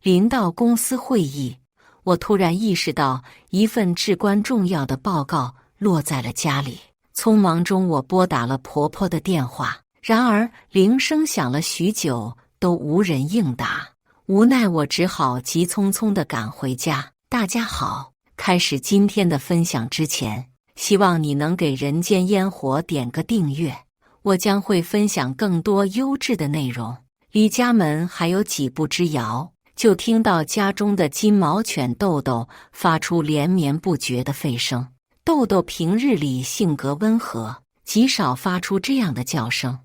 临到公司会议，我突然意识到一份至关重要的报告落在了家里。匆忙中，我拨打了婆婆的电话，然而铃声响了许久，都无人应答。无奈我只好急匆匆地赶回家。大家好，开始今天的分享之前，希望你能给人间烟火点个订阅，我将会分享更多优质的内容。离家门还有几步之遥，就听到家中的金毛犬豆豆发出连绵不绝的吠声。豆豆平日里性格温和，极少发出这样的叫声，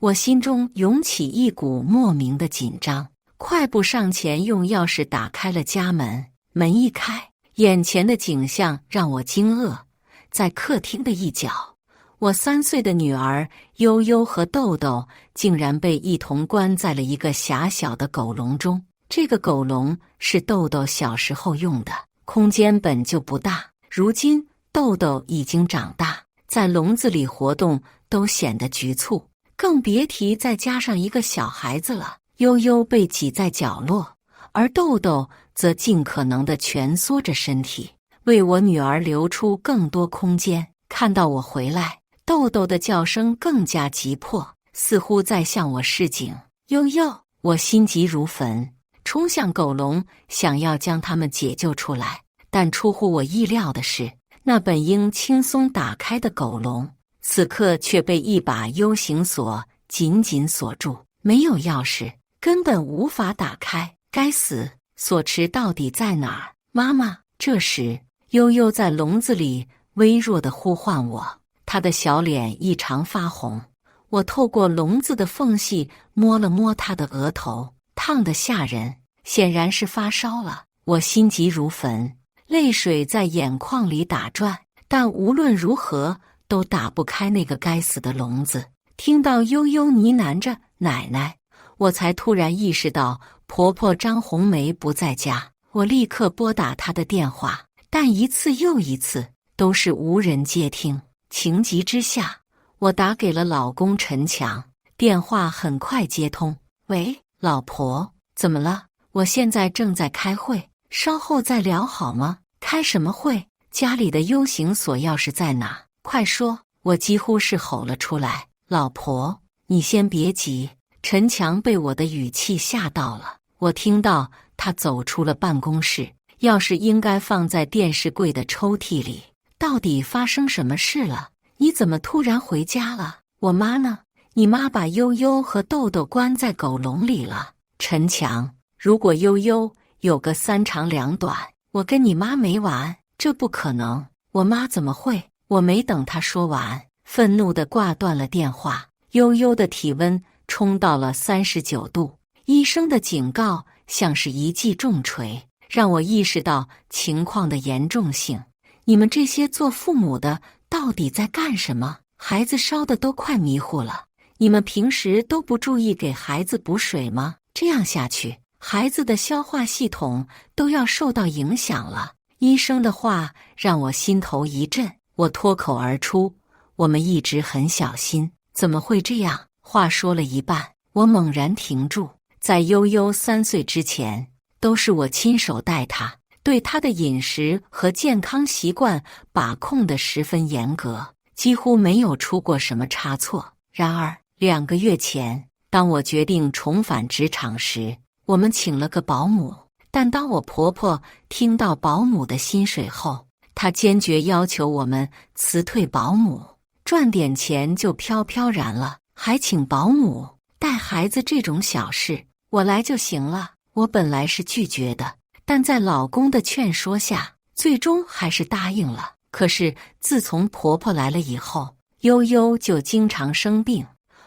我心中涌起一股莫名的紧张，快步上前用钥匙打开了家门。门一开，眼前的景象让我惊愕，在客厅的一角，我3岁的女儿悠悠和豆豆竟然被一同关在了一个狭小的狗笼中。这个狗笼是豆豆小时候用的，空间本就不大，如今豆豆已经长大，在笼子里活动都显得局促，更别提再加上一个小孩子了。悠悠被挤在角落，而豆豆则尽可能地蜷缩着身体，为我女儿留出更多空间。看到我回来，豆豆的叫声更加急迫，似乎在向我示警。悠悠，我心急如焚，冲向狗笼，想要将它们解救出来。但出乎我意料的是，那本应轻松打开的狗笼，此刻却被一把 U 型锁紧紧锁住，没有钥匙，根本无法打开。该死，锁匙到底在哪儿？妈妈！这时，悠悠在笼子里微弱地呼唤我，她的小脸异常发红。我透过笼子的缝隙摸了摸她的额头，烫得吓人，显然是发烧了。我心急如焚，泪水在眼眶里打转，但无论如何都打不开那个该死的笼子。听到悠悠呢喃着奶奶，我才突然意识到婆婆张红梅不在家。我立刻拨打她的电话，但一次又一次都是无人接听。情急之下，我打给了老公陈强，电话很快接通。喂，老婆，怎么了？我现在正在开会，稍后再聊好吗？开什么会？家里的 U 型锁钥匙在哪？快说！我几乎是吼了出来。老婆，你先别急。陈强被我的语气吓到了，我听到他走出了办公室，钥匙应该放在电视柜的抽屉里。到底发生什么事了？你怎么突然回家了？我妈呢？你妈把悠悠和豆豆关在狗笼里了。陈强，如果悠悠有个3长2短，我跟你妈没完。这不可能，我妈怎么会？我没等他说完，愤怒地挂断了电话。悠悠的体温冲到了39度，医生的警告像是一记重锤，让我意识到情况的严重性。你们这些做父母的到底在干什么？孩子烧得都快迷糊了，你们平时都不注意给孩子补水吗？这样下去，孩子的消化系统都要受到影响了。医生的话让我心头一震，我脱口而出，我们一直很小心。怎么会这样？话说了一半，我猛然停住。在悠悠3岁之前，都是我亲手带她，对她的饮食和健康习惯把控得十分严格，几乎没有出过什么差错。然而2个月前，当我决定重返职场时，我们请了个保姆。但当我婆婆听到保姆的薪水后，她坚决要求我们辞退保姆，赚点钱就飘飘然了，还请保姆带孩子这种小事，我来就行了。我本来是拒绝的，但在老公的劝说下，最终还是答应了。可是自从婆婆来了以后，悠悠就经常生病。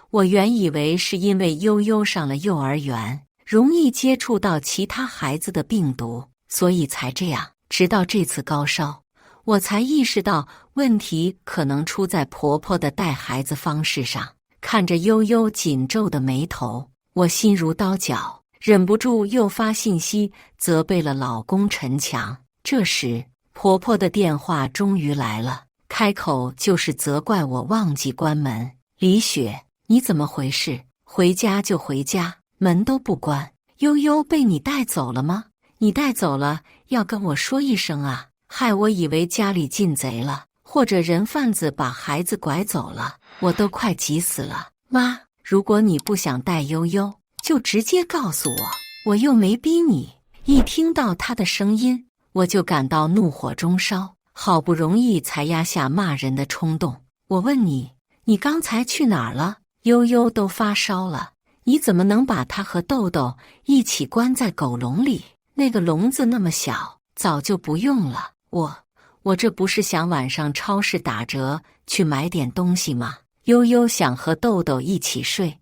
我原以为是因为悠悠上了幼儿园，容易接触到其他孩子的病毒，所以才这样。直到这次高烧，我才意识到问题可能出在婆婆的带孩子方式上。看着悠悠紧皱的眉头，我心如刀绞，忍不住又发信息责备了老公陈强。这时，婆婆的电话终于来了，开口就是责怪我忘记关门。李雪，你怎么回事？回家就回家，门都不关，悠悠被你带走了吗？你带走了，要跟我说一声啊！害我以为家里进贼了，或者人贩子把孩子拐走了，我都快急死了。妈，如果你不想带悠悠，就直接告诉我，我又没逼你。一听到他的声音，我就感到怒火中烧，好不容易才压下骂人的冲动。我问你，你刚才去哪儿了？悠悠都发烧了，你怎么能把他和豆豆一起关在狗笼里？那个笼子那么小，早就不用了。我这不是想晚上超市打折去买点东西吗？悠悠想和豆豆一起睡，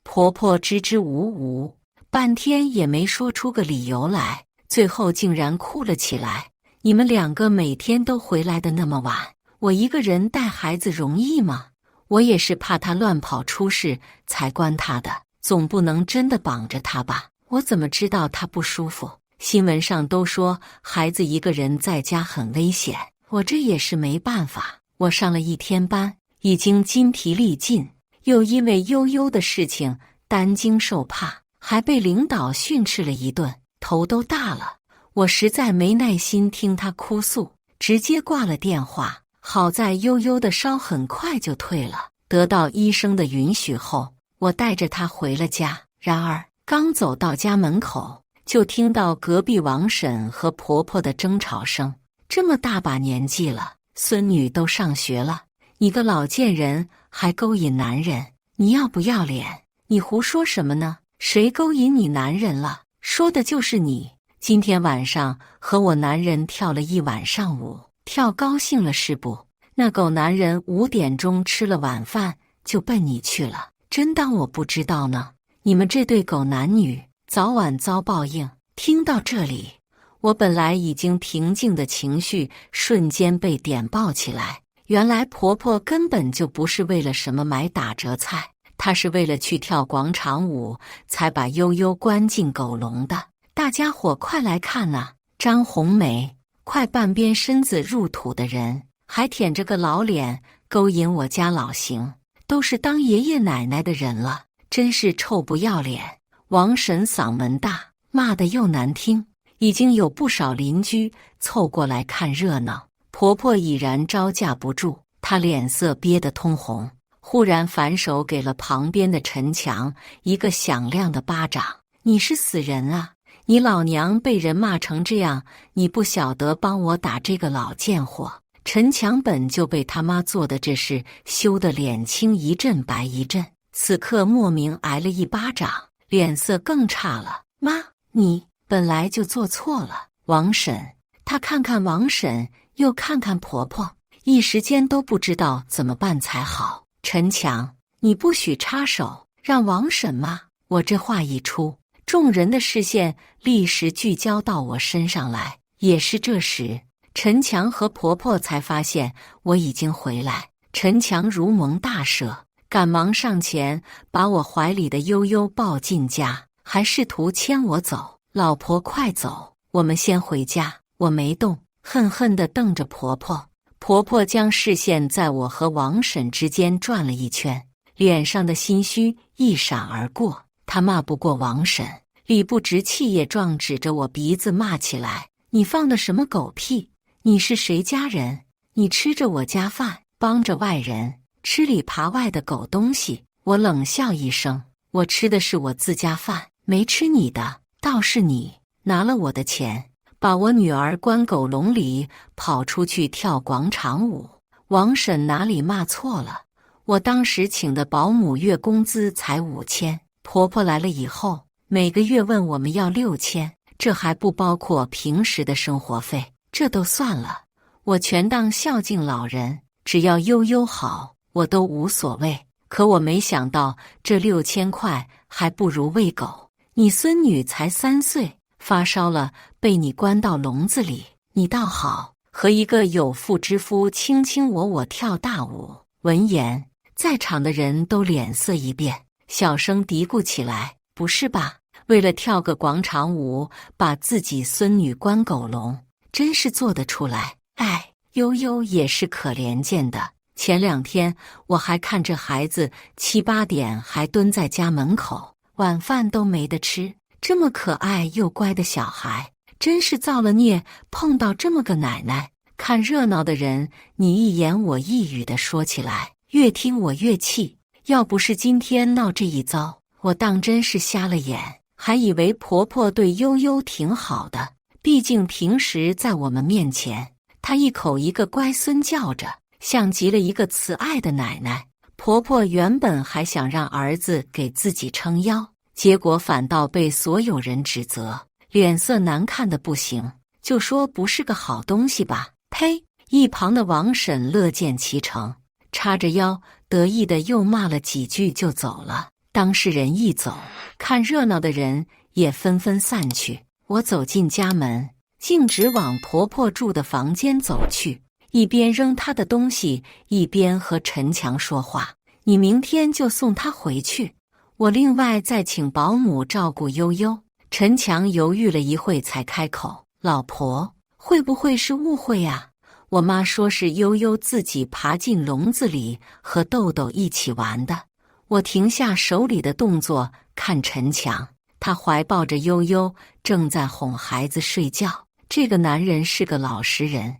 婆婆支支吾吾，半天也没说出个理由来，最后竟然哭了起来。你们两个每天都回来的那么晚，我一个人带孩子容易吗？我也是怕他乱跑出事才关他的，总不能真的绑着他吧？我怎么知道他不舒服？新闻上都说孩子一个人在家很危险，我这也是没办法。我上了一天班，已经筋疲力尽，又因为悠悠的事情担惊受怕，还被领导训斥了一顿，头都大了。我实在没耐心听他哭诉，直接挂了电话。好在悠悠的烧很快就退了，得到医生的允许后，我带着他回了家。然而刚走到家门口，就听到隔壁王婶和婆婆的争吵声。这么大把年纪了，孙女都上学了，你个老贱人还勾引男人，你要不要脸？你胡说什么呢？谁勾引你男人了？说的就是你。今天晚上和我男人跳了一晚上舞，跳高兴了是不？那狗男人5点钟吃了晚饭就奔你去了，真当我不知道呢？你们这对狗男女早晚遭报应。听到这里，我本来已经平静的情绪瞬间被点爆起来。原来婆婆根本就不是为了什么买打折菜，她是为了去跳广场舞才把悠悠关进狗笼的。大家伙快来看啊！张红梅，快半边身子入土的人，还舔着个老脸勾引我家老邢，都是当爷爷奶奶的人了，真是臭不要脸！王婶嗓门大，骂得又难听，已经有不少邻居凑过来看热闹。婆婆已然招架不住，她脸色憋得通红，忽然反手给了旁边的陈强一个响亮的巴掌。你是死人啊！你老娘被人骂成这样，你不晓得帮我打这个老贱货！陈强本就被他妈做的这事羞得脸青一阵白一阵，此刻莫名挨了一巴掌，脸色更差了。妈，你本来就做错了。王婶，她看看王婶，又看看婆婆，一时间都不知道怎么办才好。陈强，你不许插手，让王婶骂！我这话一出，众人的视线立时聚焦到我身上来。也是这时，陈强和婆婆才发现我已经回来。陈强如蒙大赦，赶忙上前把我怀里的悠悠抱进家，还试图牵我走。老婆快走，我们先回家。我没动，恨恨地瞪着婆婆。婆婆将视线在我和王婶之间转了一圈，脸上的心虚一闪而过。她骂不过王婶，理不直气也壮指着我鼻子骂起来：你放的什么狗屁？你是谁家人？你吃着我家饭，帮着外人吃里扒外的狗东西！我冷笑一声，我吃的是我自家饭，没吃你的。倒是你拿了我的钱，把我女儿关狗笼里，跑出去跳广场舞。王婶哪里骂错了？我当时请的保姆月工资才5000，婆婆来了以后，每个月问我们要6000，这还不包括平时的生活费。这都算了，我全当孝敬老人，只要悠悠好，我都无所谓。可我没想到，这6000块还不如喂狗。你孙女才3岁，发烧了，被你关到笼子里，你倒好，和一个有妇之夫卿卿我我跳大舞。闻言，在场的人都脸色一变，小声嘀咕起来：不是吧？为了跳个广场舞，把自己孙女关狗笼，真是做得出来。哎，悠悠也是可怜见的。前2天我还看这孩子7、8点还蹲在家门口，晚饭都没得吃，这么可爱又乖的小孩，真是造了孽，碰到这么个奶奶。看热闹的人你一言我一语地说起来，越听我越气。要不是今天闹这一遭，我当真是瞎了眼，还以为婆婆对悠悠挺好的。毕竟平时在我们面前，她一口一个乖孙叫着，像极了一个慈爱的奶奶。婆婆原本还想让儿子给自己撑腰，结果反倒被所有人指责，脸色难看的不行，就说不是个好东西吧。呸！一旁的王婶乐见其成，叉着腰得意的又骂了几句就走了。当事人一走，看热闹的人也纷纷散去。我走进家门，径直往婆婆住的房间走去，一边扔她的东西，一边和陈强说话。你明天就送她回去，我另外再请保姆照顾悠悠。陈强犹豫了一会才开口：老婆，会不会是误会啊？我妈说是悠悠自己爬进笼子里和豆豆一起玩的。我停下手里的动作，看陈强，他怀抱着悠悠，正在哄孩子睡觉。这个男人是个老实人，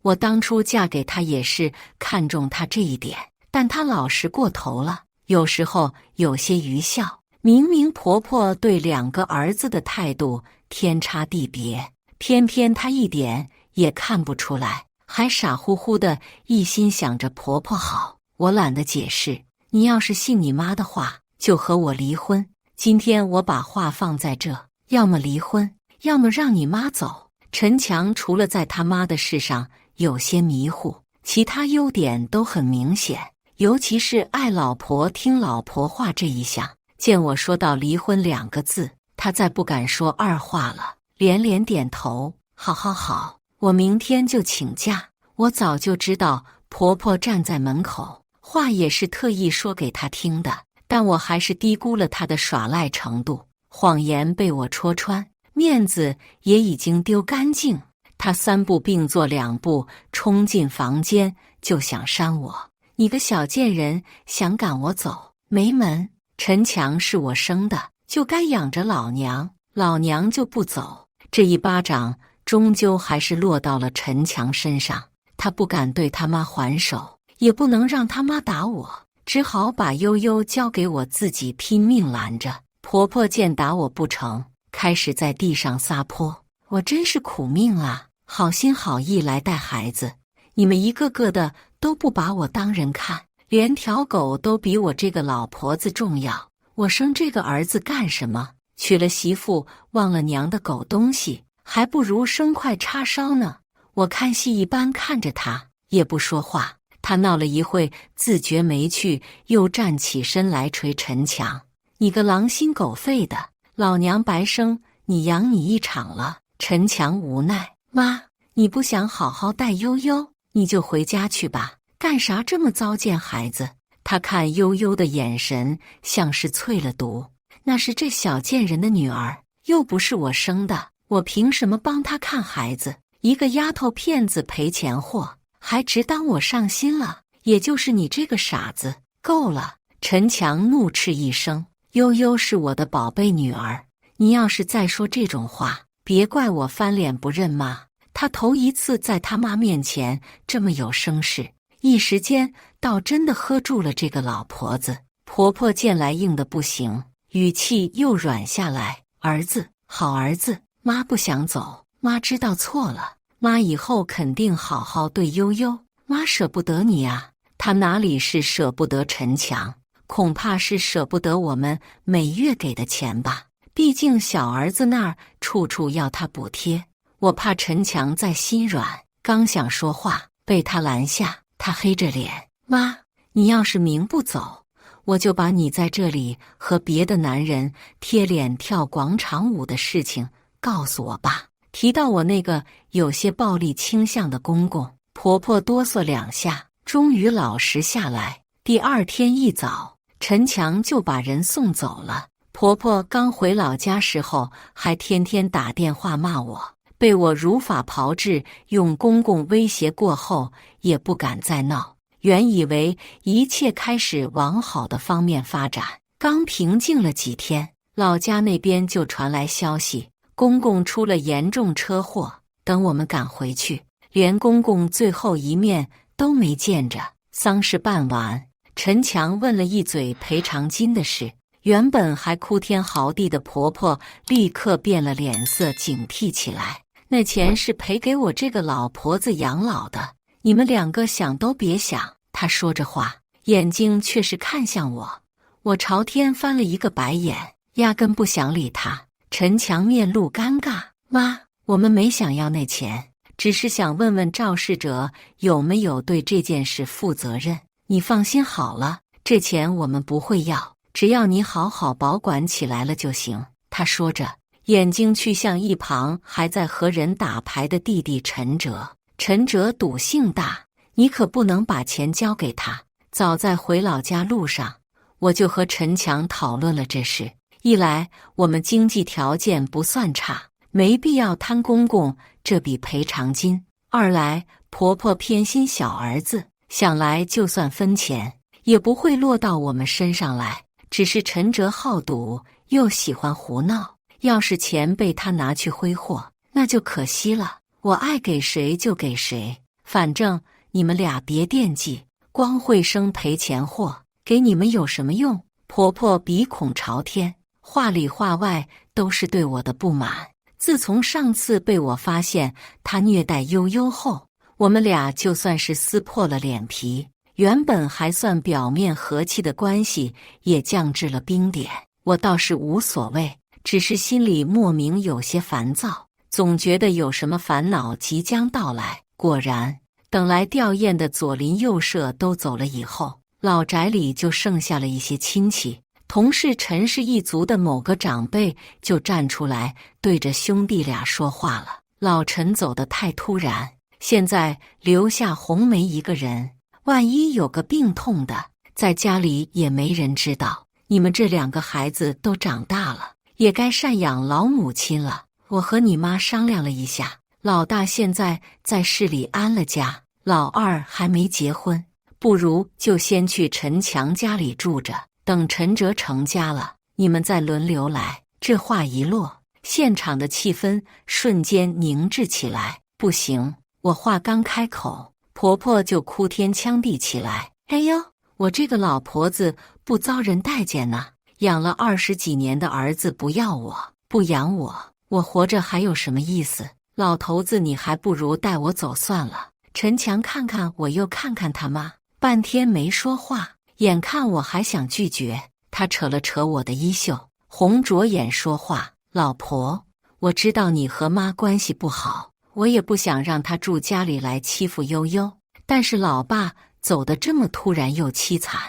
我当初嫁给他也是看中他这一点，但他老实过头了，有时候有些愚孝。明明婆婆对2个儿子的态度天差地别，偏偏她一点也看不出来，还傻乎乎的一心想着婆婆好。我懒得解释，你要是信你妈的话，就和我离婚。今天我把话放在这，要么离婚，要么让你妈走。陈强除了在他妈的事上有些迷糊，其他优点都很明显，尤其是爱老婆听老婆话这一项。见我说到离婚2个字，他再不敢说二话了，连连点头。好好好，我明天就请假。我早就知道婆婆站在门口，话也是特意说给她听的，但我还是低估了她的耍赖程度。谎言被我戳穿，面子也已经丢干净。她3步并作2步冲进房间，就想扇我。你个小贱人，想赶我走？没门！陈强是我生的，就该养着老娘，老娘就不走。这一巴掌终究还是落到了陈强身上，他不敢对他妈还手，也不能让他妈打我，只好把悠悠交给我自己拼命拦着。婆婆见打我不成，开始在地上撒泼。我真是苦命啊，好心好意来带孩子，你们一个个的都不把我当人看，连条狗都比我这个老婆子重要。我生这个儿子干什么？娶了媳妇忘了娘的狗东西，还不如生块叉烧呢。我看戏一般看着他，也不说话。他闹了一会，自觉没趣，又站起身来捶陈强：你个狼心狗肺的，老娘白生你养你一场了。陈强无奈：妈，你不想好好带悠悠，你就回家去吧，干啥这么糟践孩子？他看悠悠的眼神像是淬了毒，那是这小贱人的女儿，又不是我生的，我凭什么帮她看孩子？一个丫头片子赔钱货，还只当我上心了，也就是你这个傻子，够了！陈强怒斥一声：悠悠是我的宝贝女儿，你要是再说这种话，别怪我翻脸不认妈。他头一次在他妈面前这么有声势，一时间倒真的喝住了这个老婆子。婆婆见来硬的不行，语气又软下来：儿子，好儿子，妈不想走，妈知道错了，妈以后肯定好好对悠悠，妈舍不得你啊。她哪里是舍不得陈强，恐怕是舍不得我们每月给的钱吧，毕竟小儿子那儿处处要他补贴。我怕陈强再心软，刚想说话，被他拦下。他黑着脸：妈，你要是明不走，我就把你在这里和别的男人贴脸跳广场舞的事情告诉我爸。提到我那个有些暴力倾向的公公，婆婆哆嗦2下，终于老实下来。第2天一早，陈强就把人送走了。婆婆刚回老家时候，还天天打电话骂我，被我如法炮制，用公公威胁过后，也不敢再闹。原以为一切开始往好的方面发展，刚平静了几天，老家那边就传来消息，公公出了严重车祸。等我们赶回去，连公公最后一面都没见着。丧事办完，陈强问了一嘴赔偿金的事，原本还哭天嚎地的婆婆立刻变了脸色，警惕起来。那钱是赔给我这个老婆子养老的，你们两个想都别想。她说着话，眼睛却是看向我，我朝天翻了一个白眼，压根不想理她。陈强面露尴尬，妈，我们没想要那钱，只是想问问肇事者有没有对这件事负责任。你放心好了，这钱我们不会要，只要你好好保管起来了就行。他说着，眼睛去向一旁还在和人打牌的弟弟陈哲。陈哲赌性大，你可不能把钱交给他。早在回老家路上，我就和陈强讨论了这事。一来，我们经济条件不算差，没必要贪公公这笔赔偿金；二来，婆婆偏心小儿子，想来就算分钱，也不会落到我们身上来。只是陈哲好赌，又喜欢胡闹，要是钱被他拿去挥霍，那就可惜了。我爱给谁就给谁，反正你们俩别惦记，光会生赔钱货，给你们有什么用？婆婆鼻孔朝天，话里话外都是对我的不满。自从上次被我发现她虐待悠悠后，我们俩就算是撕破了脸皮，原本还算表面和气的关系也降至了冰点。我倒是无所谓，只是心里莫名有些烦躁，总觉得有什么烦恼即将到来。果然，等来吊唁的左邻右舍都走了以后，老宅里就剩下了一些亲戚。同是陈氏一族的某个长辈就站出来对着兄弟俩说话了。老陈走得太突然，现在留下红梅一个人，万一有个病痛的，在家里也没人知道。你们这两个孩子都长大了，也该赡养老母亲了。我和你妈商量了一下，老大现在在市里安了家，老二还没结婚，不如就先去陈强家里住着，等陈哲成家了，你们再轮流来。这话一落，现场的气氛瞬间凝滞起来。不行，我话刚开口，婆婆就哭天抢地起来。哎呦，我这个老婆子不遭人待见呢，养了20几年的儿子不要我，不养我，我活着还有什么意思？老头子，你还不如带我走算了。陈强看看我又看看他妈，半天没说话。眼看我还想拒绝，他扯了扯我的衣袖，红着眼说话：老婆，我知道你和妈关系不好，我也不想让她住家里来欺负悠悠，但是老爸走得这么突然又凄惨，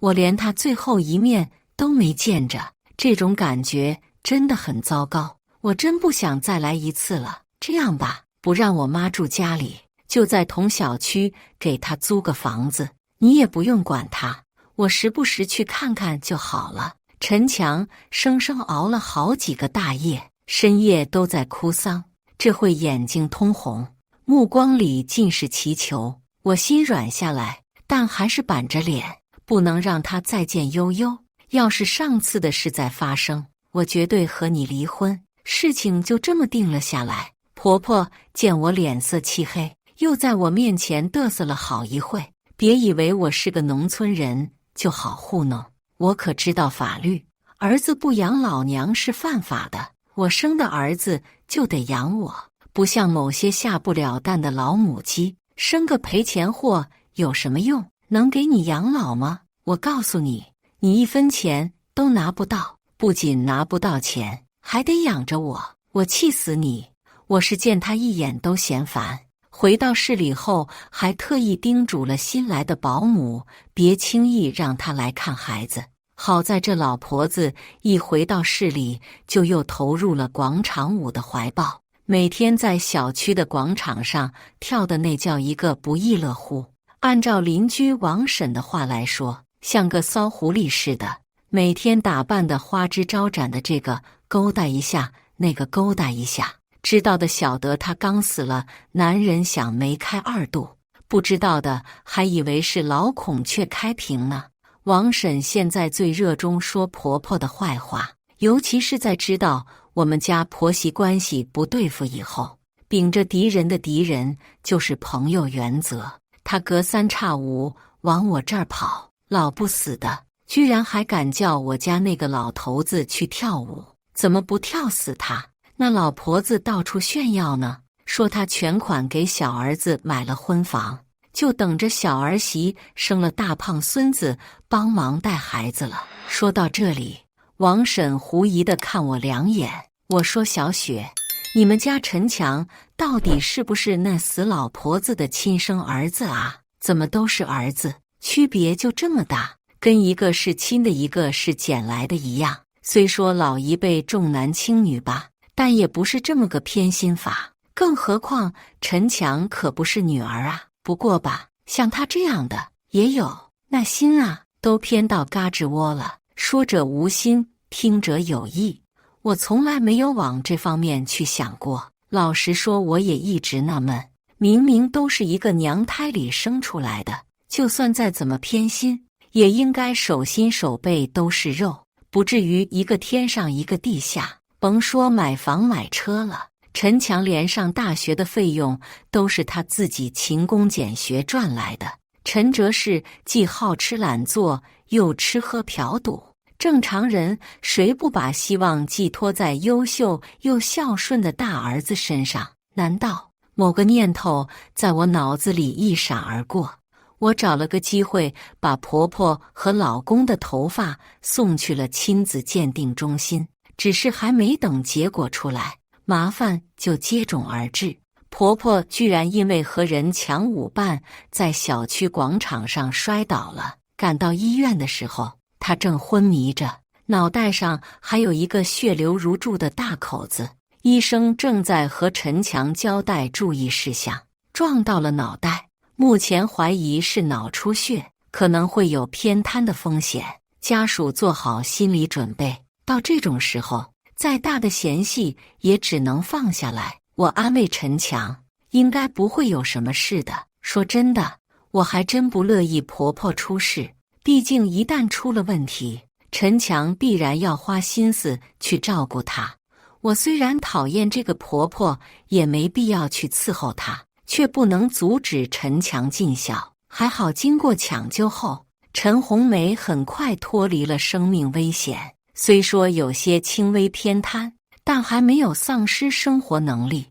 我连他最后一面都没见着，这种感觉真的很糟糕，我真不想再来一次了。这样吧，不让我妈住家里，就在同小区给她租个房子，你也不用管她，我时不时去看看就好了。陈强生生熬了好几个大夜，深夜都在哭丧，这会眼睛通红，目光里尽是祈求。我心软下来，但还是板着脸，不能让他再见悠悠。要是上次的事再发生，我绝对和你离婚。事情就这么定了下来。婆婆见我脸色漆黑，又在我面前嘚瑟了好一会。别以为我是个农村人就好糊弄，我可知道法律，儿子不养老娘是犯法的，我生的儿子就得养我，不像某些下不了蛋的老母鸡，生个赔钱货有什么用？能给你养老吗？我告诉你，你1分钱都拿不到，不仅拿不到钱，还得养着我，我气死你！我是见他一眼都嫌烦。回到市里后，还特意叮嘱了新来的保姆，别轻易让他来看孩子。好在这老婆子一回到市里，就又投入了广场舞的怀抱，每天在小区的广场上跳的那叫一个不亦乐乎。按照邻居王婶的话来说，像个骚狐狸似的，每天打扮得花枝招展的，这个勾搭一下，那个勾搭一下。知道的晓得她刚死了，男人想梅开2度；不知道的还以为是老孔雀开屏呢。王婶现在最热衷说婆婆的坏话，尤其是在知道我们家婆媳关系不对付以后，秉着敌人的敌人就是朋友原则，他隔三差五往我这儿跑，老不死的，居然还敢叫我家那个老头子去跳舞，怎么不跳死他？那老婆子到处炫耀呢，说她全款给小儿子买了婚房，就等着小儿媳生了大胖孙子帮忙带孩子了。说到这里，王婶狐疑地看我两眼，我说小雪，你们家陈强到底是不是那死老婆子的亲生儿子啊？怎么都是儿子，区别就这么大，跟一个是亲的一个是捡来的一样。虽说老一辈重男轻女吧，但也不是这么个偏心法，更何况陈强可不是女儿啊。不过吧，像他这样的也有，那心啊都偏到嘎吱窝了。说者无心，听者有意，我从来没有往这方面去想过。老实说，我也一直纳闷，明明都是一个娘胎里生出来的，就算再怎么偏心，也应该手心手背都是肉，不至于一个天上一个地下。甭说买房买车了，陈强连上大学的费用都是他自己勤工俭学赚来的。陈哲是既好吃懒做，又吃喝嫖赌，正常人谁不把希望寄托在优秀又孝顺的大儿子身上？难道某个念头在我脑子里一闪而过，我找了个机会把婆婆和老公的头发送去了亲子鉴定中心，只是还没等结果出来，麻烦就接踵而至。婆婆居然因为和人抢舞伴，在小区广场上摔倒了。赶到医院的时候，她正昏迷着，脑袋上还有一个血流如注的大口子。医生正在和陈强交代注意事项，撞到了脑袋，目前怀疑是脑出血，可能会有偏瘫的风险，家属做好心理准备。到这种时候，再大的嫌隙也只能放下来。我安慰陈强，应该不会有什么事的。说真的，我还真不乐意婆婆出事，毕竟一旦出了问题，陈强必然要花心思去照顾她。我虽然讨厌这个婆婆，也没必要去伺候她，却不能阻止陈强尽孝。还好经过抢救后，陈红梅很快脱离了生命危险，虽说有些轻微偏瘫，但还没有丧失生活能力。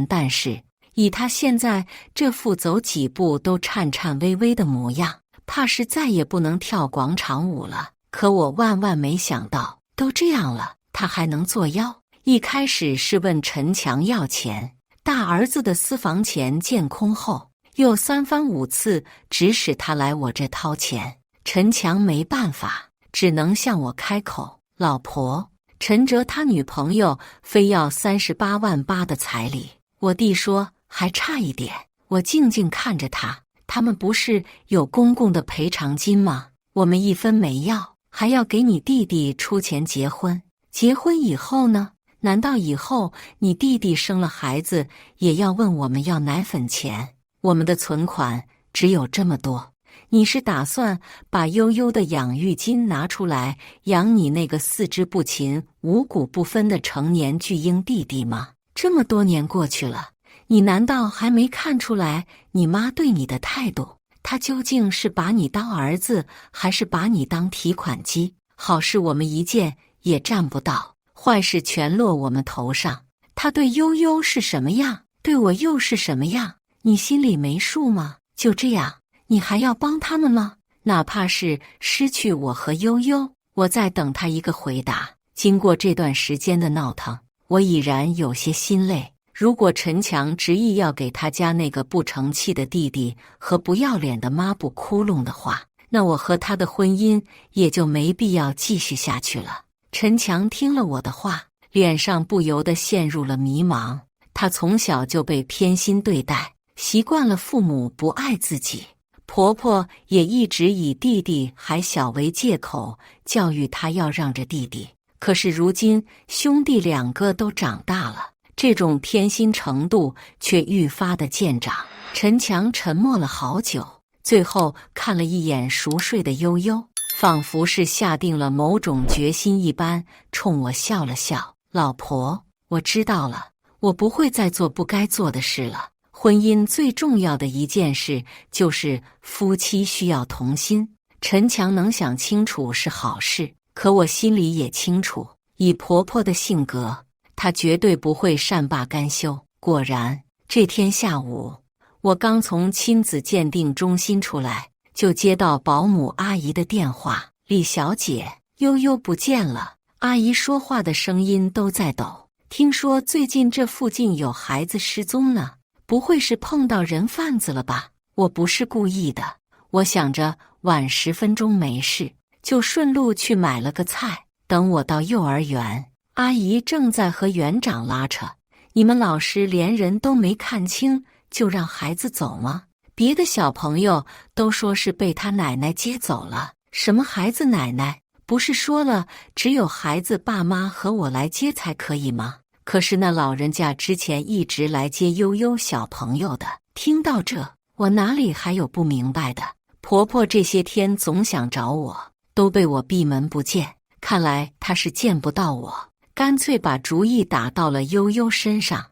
但是以她现在这副走几步都颤颤巍巍的模样，怕是再也不能跳广场舞了。可我万万没想到，都这样了，她还能作妖。一开始是问陈强要钱，大儿子的私房钱见空后，又三番五次指使他来我这掏钱。陈强没办法，只能向我开口：老婆，陈哲他女朋友非要38万8的彩礼。我弟说还差一点。我静静看着他们不是有公公的赔偿金吗？我们一分没要，还要给你弟弟出钱结婚。结婚以后呢？难道以后你弟弟生了孩子也要问我们要奶粉钱？我们的存款只有这么多，你是打算把悠悠的养育金拿出来养你那个四肢不勤、五谷不分的成年巨婴弟弟吗？这么多年过去了，你难道还没看出来你妈对你的态度？她究竟是把你当儿子，还是把你当提款机？好事我们一件也占不到，坏事全落我们头上。她对悠悠是什么样，对我又是什么样？你心里没数吗？就这样，你还要帮他们吗？哪怕是失去我和悠悠，我在等他一个回答。经过这段时间的闹腾，我已然有些心累。如果陈强执意要给他家那个不成器的弟弟和不要脸的抹布窟窿的话，那我和他的婚姻也就没必要继续下去了。陈强听了我的话，脸上不由得陷入了迷茫。他从小就被偏心对待，习惯了父母不爱自己，婆婆也一直以弟弟还小为借口教育他要让着弟弟。可是如今兄弟两个都长大了，这种偏心程度却愈发的见长。陈强沉默了好久，最后看了一眼熟睡的悠悠，仿佛是下定了某种决心一般，冲我笑了笑。老婆，我知道了，我不会再做不该做的事了。婚姻最重要的一件事就是夫妻需要同心。陈强能想清楚是好事，可我心里也清楚，以婆婆的性格，她绝对不会善罢甘休。果然，这天下午，我刚从亲子鉴定中心出来，就接到保姆阿姨的电话：“李小姐，悠悠不见了。”阿姨说话的声音都在抖。听说最近这附近有孩子失踪呢，不会是碰到人贩子了吧？我不是故意的。我想着晚10分钟没事，就顺路去买了个菜。等我到幼儿园，阿姨正在和园长拉扯：“你们老师连人都没看清，就让孩子走吗？别的小朋友都说是被他奶奶接走了。什么孩子奶奶？不是说了只有孩子爸妈和我来接才可以吗？可是那老人家之前一直来接悠悠小朋友的。”听到这，我哪里还有不明白的？婆婆这些天总想找我，都被我闭门不见。看来她是见不到我，干脆把主意打到了悠悠身上。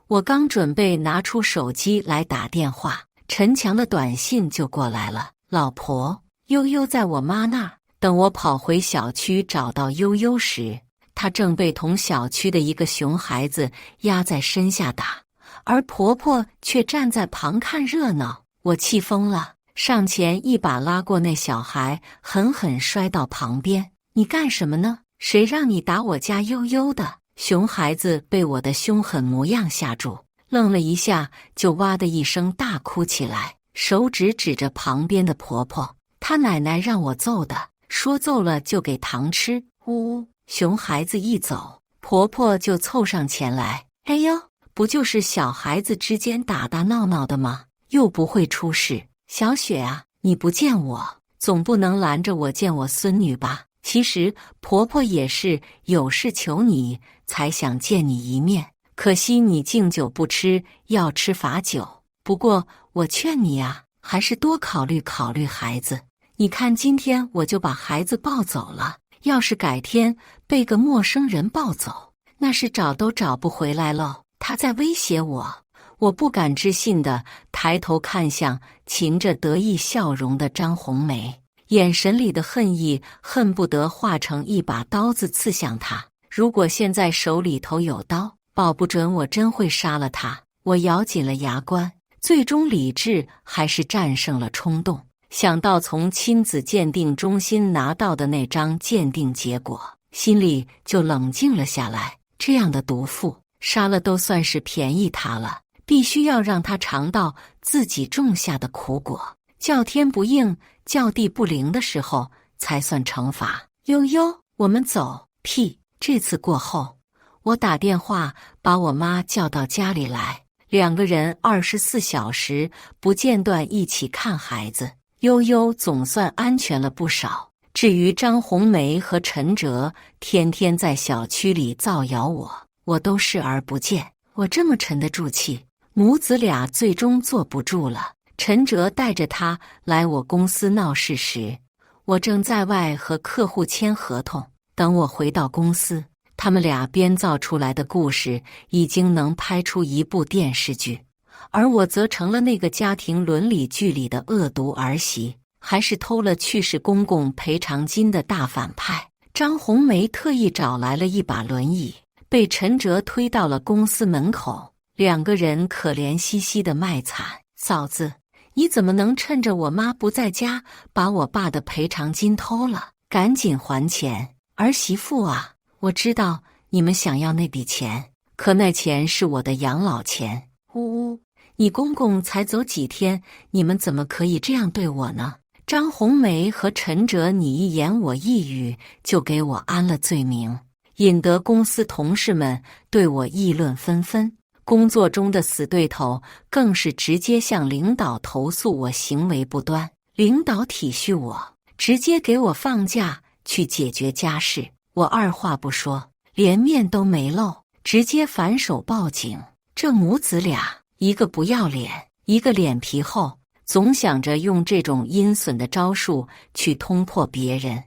我刚准备拿出手机来打电话，陈强的短信就过来了：“老婆，悠悠在我妈那儿。”等我跑回小区找到悠悠时，她正被同小区的一个熊孩子压在身下打，而婆婆却站在旁看热闹。我气疯了，上前一把拉过那小孩，狠狠摔到旁边。“你干什么呢？谁让你打我家悠悠的？”熊孩子被我的凶狠模样吓住，愣了一下，就哇的一声大哭起来，手指指着旁边的婆婆：“她奶奶让我揍的，说揍了就给糖吃。”呜！熊孩子一走，婆婆就凑上前来：“哎呦，不就是小孩子之间打打闹闹的吗？又不会出事。小雪啊，你不见我，总不能拦着我见我孙女吧？”其实婆婆也是有事求你，才想见你一面，可惜你敬酒不吃，要吃罚酒。不过我劝你啊，还是多考虑考虑孩子。你看今天我就把孩子抱走了，要是改天被个陌生人抱走，那是找都找不回来喽。他在威胁我。我不敢置信地抬头看向噙着得意笑容的张红梅，眼神里的恨意恨不得化成一把刀子刺向他。如果现在手里头有刀，保不准我真会杀了他。我咬紧了牙关，最终理智还是战胜了冲动。想到从亲子鉴定中心拿到的那张鉴定结果，心里就冷静了下来。这样的毒妇，杀了都算是便宜他了，必须要让他尝到自己种下的苦果，叫天不应，叫地不灵的时候才算惩罚。悠悠，我们走。屁！这次过后，我打电话把我妈叫到家里来，2个人24小时不间断一起看孩子。悠悠总算安全了不少。至于张红梅和陈哲天天在小区里造谣我都视而不见。我这么沉得住气，母子俩最终坐不住了。陈哲带着他来我公司闹事时，我正在外和客户签合同。等我回到公司，他们俩编造出来的故事已经能拍出一部电视剧，而我则成了那个家庭伦理剧里的恶毒儿媳，还是偷了去世公公赔偿金的大反派。张红梅特意找来了一把轮椅，被陈哲推到了公司门口，2个人可怜兮兮的卖惨：“嫂子，你怎么能趁着我妈不在家，把我爸的赔偿金偷了？赶紧还钱！儿媳妇啊，我知道你们想要那笔钱，可那钱是我的养老钱。呜呜，你公公才走几天，你们怎么可以这样对我呢？”张红梅和陈哲你一言我一语，就给我安了罪名，引得公司同事们对我议论纷纷。工作中的死对头更是直接向领导投诉我行为不端，领导体恤我，直接给我放假去解决家事。我二话不说，连面都没露，直接反手报警。这母子俩，一个不要脸，一个脸皮厚，总想着用这种阴损的招数去通破别人。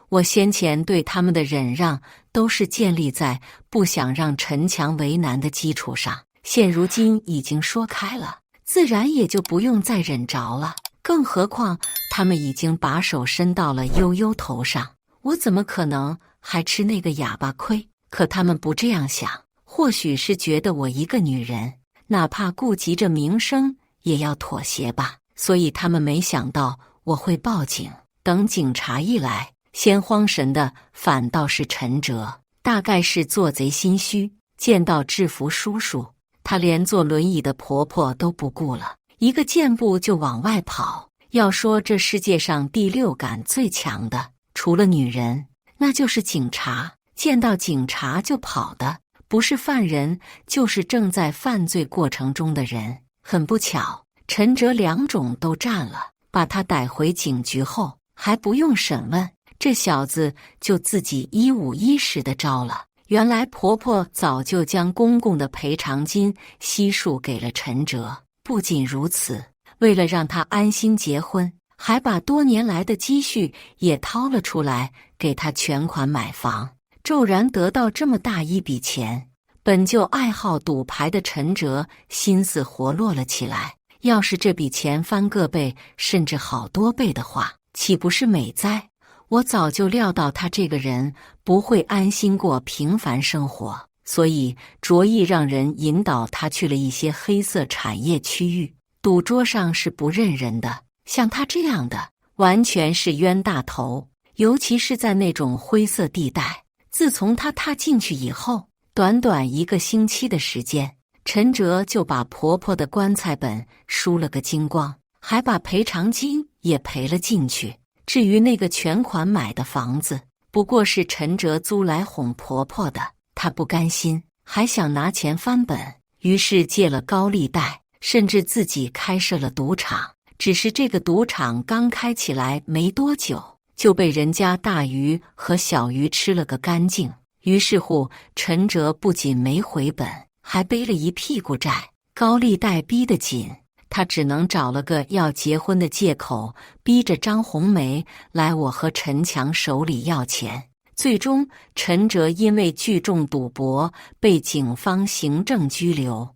我先前对他们的忍让，都是建立在不想让陈强为难的基础上。现如今已经说开了，自然也就不用再忍着了。更何况他们已经把手伸到了悠悠头上，我怎么可能还吃那个哑巴亏？可他们不这样想，或许是觉得我一个女人，哪怕顾及着名声，也要妥协吧。所以他们没想到我会报警。等警察一来，先慌神的反倒是陈哲，大概是做贼心虚，见到制服叔叔，他连坐轮椅的婆婆都不顾了，一个箭步就往外跑。要说这世界上第六感最强的，除了女人，那就是警察。见到警察就跑的，不是犯人，就是正在犯罪过程中的人。很不巧，陈哲两种都占了，把他逮回警局后，还不用审问，这小子就自己151的招了。原来婆婆早就将公公的赔偿金悉数给了陈哲，不仅如此，为了让他安心结婚，还把多年来的积蓄也掏了出来，给他全款买房。骤然得到这么大一笔钱，本就爱好赌牌的陈哲心思活络了起来。要是这笔钱翻个倍，甚至好多倍的话，岂不是美哉？我早就料到他这个人不会安心过平凡生活，所以着意让人引导他去了一些黑色产业区域。赌桌上是不认人的，像他这样的完全是冤大头，尤其是在那种灰色地带。自从他踏进去以后，短短1个星期的时间，陈哲就把婆婆的棺材本输了个精光，还把赔偿金也赔了进去。至于那个全款买的房子，不过是陈哲租来哄婆婆的。他不甘心，还想拿钱翻本，于是借了高利贷，甚至自己开设了赌场。只是这个赌场刚开起来没多久，就被人家大鱼和小鱼吃了个干净。于是乎，陈哲不仅没回本，还背了一屁股债，高利贷逼得紧，他只能找了个要结婚的借口，逼着张红梅来我和陈强手里要钱。最终，陈哲因为聚众赌博被警方行政拘留，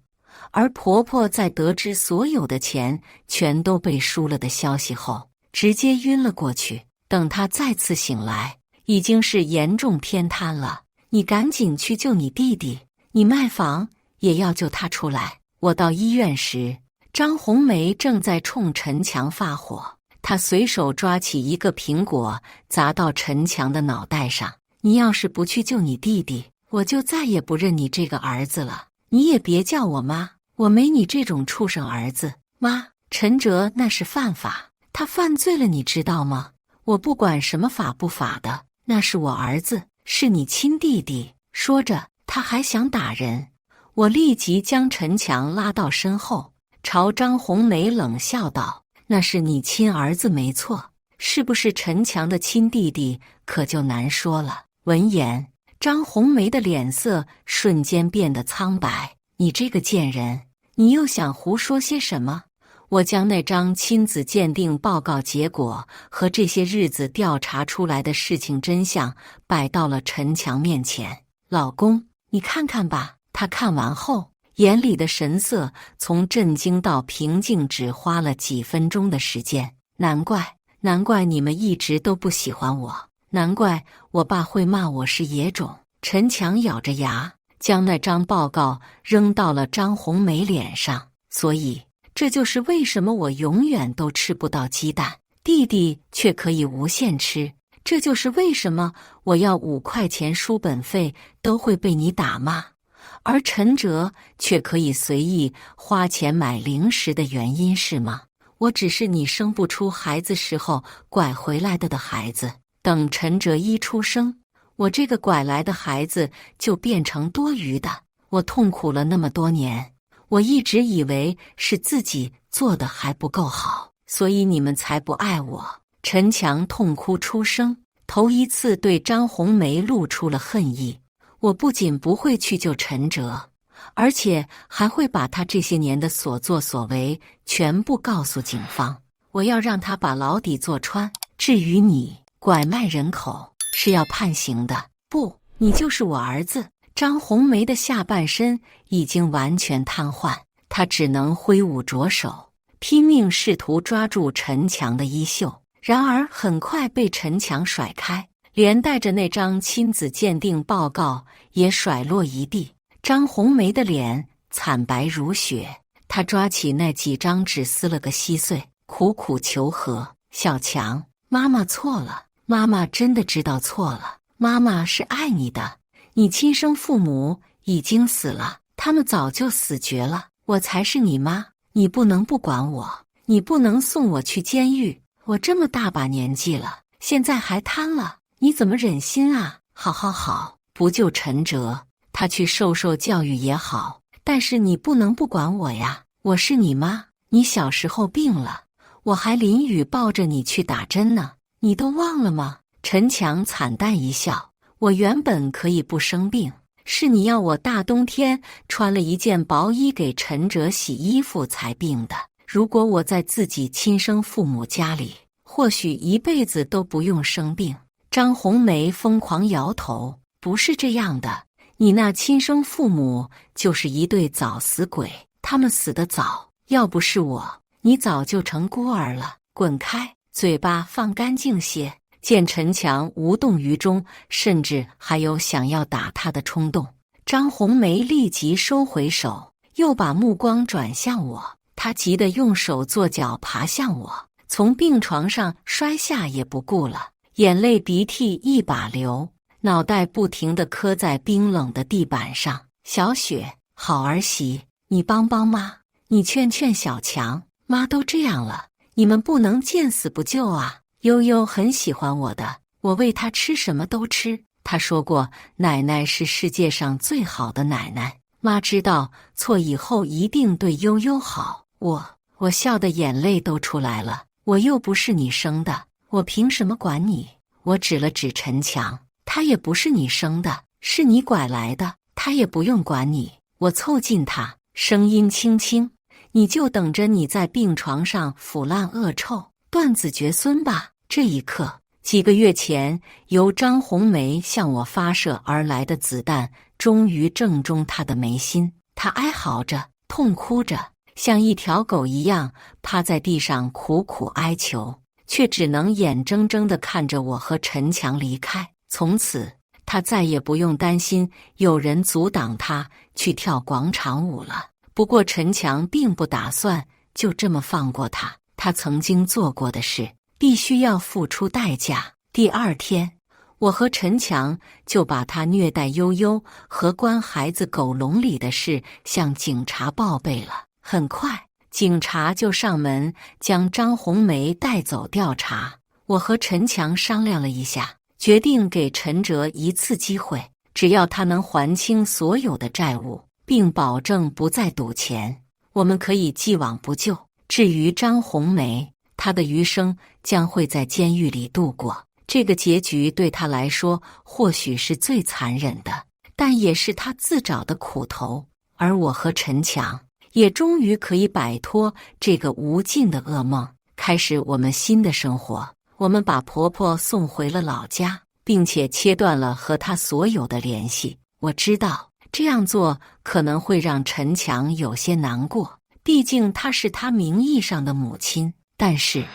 而婆婆在得知所有的钱全都被输了的消息后，直接晕了过去。等她再次醒来，已经是严重偏瘫了。你赶紧去救你弟弟，你卖房也要救他出来。我到医院时，张红梅正在冲陈强发火，她随手抓起一个苹果砸到陈强的脑袋上。你要是不去救你弟弟，我就再也不认你这个儿子了。你也别叫我妈，我没你这种畜生儿子。妈，陈哲那是犯法，他犯罪了，你知道吗？我不管什么法不法的，那是我儿子，是你亲弟弟。说着，他还想打人。我立即将陈强拉到身后，朝张红梅冷笑道：那是你亲儿子没错，是不是陈强的亲弟弟可就难说了。闻言，张红梅的脸色瞬间变得苍白。你这个贱人，你又想胡说些什么？我将那张亲子鉴定报告结果和这些日子调查出来的事情真相摆到了陈强面前。老公，你看看吧。他看完后，眼里的神色从震惊到平静只花了几分钟的时间。难怪你们一直都不喜欢我，难怪我爸会骂我是野种。陈强咬着牙，将那张报告扔到了张红梅脸上。所以这就是为什么我永远都吃不到鸡蛋，弟弟却可以无限吃。这就是为什么我要5块钱书本费都会被你打骂，而陈哲却可以随意花钱买零食的原因，是吗？我只是你生不出孩子时候拐回来的孩子。等陈哲一出生，我这个拐来的孩子就变成多余的。我痛苦了那么多年，我一直以为是自己做的还不够好，所以你们才不爱我。陈强痛哭出声，头一次对张红梅露出了恨意。我不仅不会去救陈哲，而且还会把他这些年的所作所为全部告诉警方。我要让他把牢底坐穿。至于你拐卖人口，是要判刑的。不，你就是我儿子。张红梅的下半身已经完全瘫痪，她只能挥舞着手，拼命试图抓住陈强的衣袖，然而很快被陈强甩开，连带着那张亲子鉴定报告也甩落一地。张红梅的脸惨白如雪，她抓起那几张纸撕了个稀碎，苦苦求和：小强，妈妈错了，妈妈真的知道错了，妈妈是爱你的，你亲生父母已经死了，他们早就死绝了，我才是你妈，你不能不管我，你不能送我去监狱，我这么大把年纪了，现在还瘫了，你怎么忍心啊？好，不救陈哲，他去受受教育也好，但是你不能不管我呀，我是你妈，你小时候病了，我还淋雨抱着你去打针呢，你都忘了吗？陈强惨淡一笑，我原本可以不生病，是你要我大冬天穿了一件薄衣给陈哲洗衣服才病的。如果我在自己亲生父母家里，或许一辈子都不用生病。张红梅疯狂摇头，不是这样的，你那亲生父母就是一对早死鬼，他们死得早，要不是我，你早就成孤儿了，滚开，嘴巴放干净些。见陈强无动于衷，甚至还有想要打他的冲动，张红梅立即收回手，又把目光转向我，她急得用手做脚爬向我，从病床上摔下也不顾了，眼泪鼻涕一把流，脑袋不停地磕在冰冷的地板上。小雪，好儿媳，你帮帮妈，你劝劝小强，妈都这样了，你们不能见死不救啊。悠悠很喜欢我的，我喂她吃什么都吃。她说过，奶奶是世界上最好的奶奶。妈知道错以后一定对悠悠好。我笑得眼泪都出来了。我又不是你生的，我凭什么管你？我指了指陈强，他也不是你生的，是你拐来的，他也不用管你。我凑近他，声音轻轻，你就等着你在病床上腐烂恶臭，断子绝孙吧。这一刻，几个月前由张红梅向我发射而来的子弹终于正中她的眉心，她哀嚎着，痛哭着，像一条狗一样趴在地上苦苦哀求，却只能眼睁睁地看着我和陈强离开。从此她再也不用担心有人阻挡她去跳广场舞了。不过陈强并不打算就这么放过她，他曾经做过的事必须要付出代价。第二天，我和陈强就把他虐待悠悠和关孩子狗笼里的事向警察报备了。很快，警察就上门将张红梅带走调查。我和陈强商量了一下，决定给陈哲一次机会，只要他能还清所有的债务，并保证不再赌钱，我们可以既往不咎。至于张红梅，她的余生将会在监狱里度过。这个结局对她来说或许是最残忍的，但也是她自找的苦头。而我和陈强也终于可以摆脱这个无尽的噩梦，开始我们新的生活。我们把婆婆送回了老家，并且切断了和她所有的联系。我知道这样做可能会让陈强有些难过，毕竟她是他名义上的母亲，但是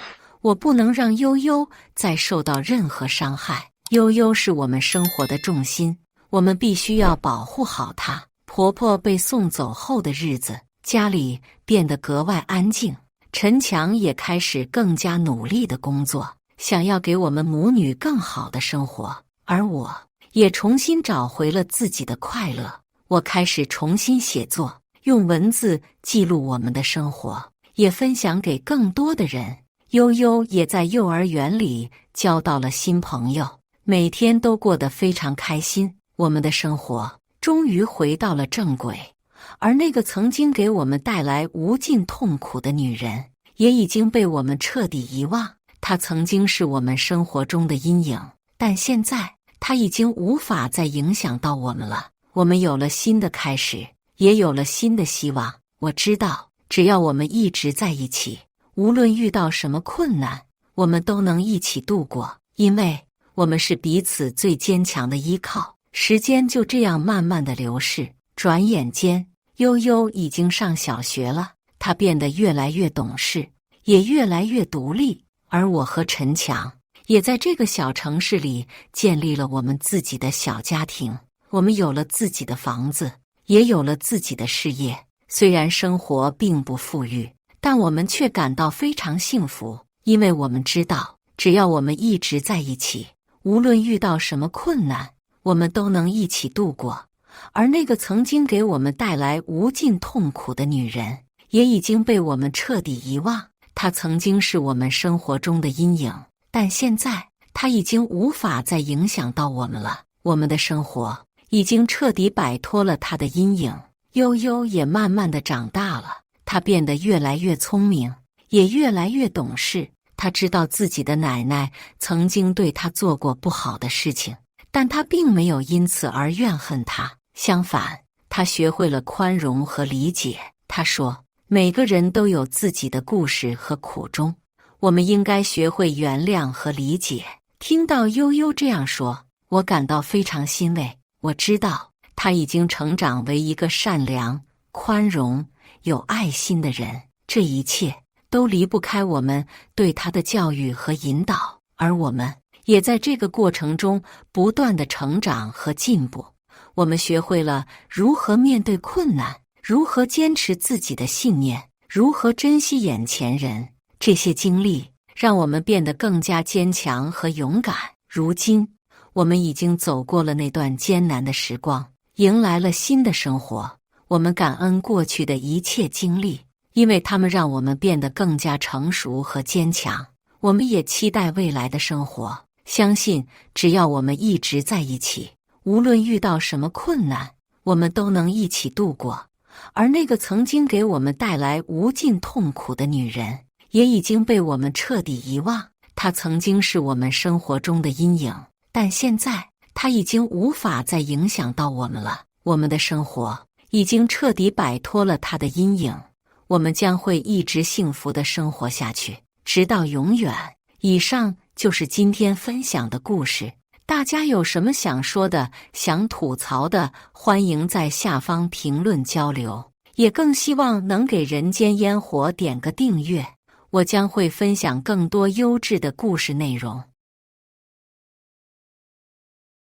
我不能让悠悠再受到任何伤害。悠悠是我们生活的重心，我们必须要保护好她。婆婆被送走后的日子，家里变得格外安静，陈强也开始更加努力的工作，想要给我们母女更好的生活。而我也重新找回了自己的快乐。我开始重新写作，用文字记录我们的生活，也分享给更多的人。悠悠也在幼儿园里交到了新朋友，每天都过得非常开心。我们的生活终于回到了正轨，而那个曾经给我们带来无尽痛苦的女人，也已经被我们彻底遗忘。她曾经是我们生活中的阴影，但现在她已经无法再影响到我们了。我们有了新的开始，也有了新的希望。我知道，只要我们一直在一起，无论遇到什么困难，我们都能一起度过，因为我们是彼此最坚强的依靠。时间就这样慢慢的流逝，转眼间，悠悠已经上小学了，她变得越来越懂事，也越来越独立。而我和陈强也在这个小城市里建立了我们自己的小家庭，我们有了自己的房子，也有了自己的事业。虽然生活并不富裕，但我们却感到非常幸福，因为我们知道，只要我们一直在一起，无论遇到什么困难，我们都能一起度过。而那个曾经给我们带来无尽痛苦的女人，也已经被我们彻底遗忘。她曾经是我们生活中的阴影，但现在她已经无法再影响到我们了。我们的生活已经彻底摆脱了她的阴影。悠悠也慢慢的长大了，她变得越来越聪明，也越来越懂事。她知道自己的奶奶曾经对她做过不好的事情，但她并没有因此而怨恨她。相反，她学会了宽容和理解。她说，每个人都有自己的故事和苦衷，我们应该学会原谅和理解。听到悠悠这样说，我感到非常欣慰。我知道她已经成长为一个善良、宽容、有爱心的人，这一切都离不开我们对她的教育和引导，而我们也在这个过程中不断的成长和进步。我们学会了如何面对困难，如何坚持自己的信念，如何珍惜眼前人。这些经历让我们变得更加坚强和勇敢。如今，我们已经走过了那段艰难的时光，迎来了新的生活。我们感恩过去的一切经历，因为它们让我们变得更加成熟和坚强。我们也期待未来的生活，相信只要我们一直在一起，无论遇到什么困难，我们都能一起度过。而那个曾经给我们带来无尽痛苦的女人，也已经被我们彻底遗忘。她曾经是我们生活中的阴影，但现在她已经无法再影响到我们了。我们的生活已经彻底摆脱了她的阴影，我们将会一直幸福地生活下去，直到永远。以上就是今天分享的故事。大家有什么想说的、想吐槽的，欢迎在下方评论交流。也更希望能给人间烟火点个订阅，我将会分享更多优质的故事内容。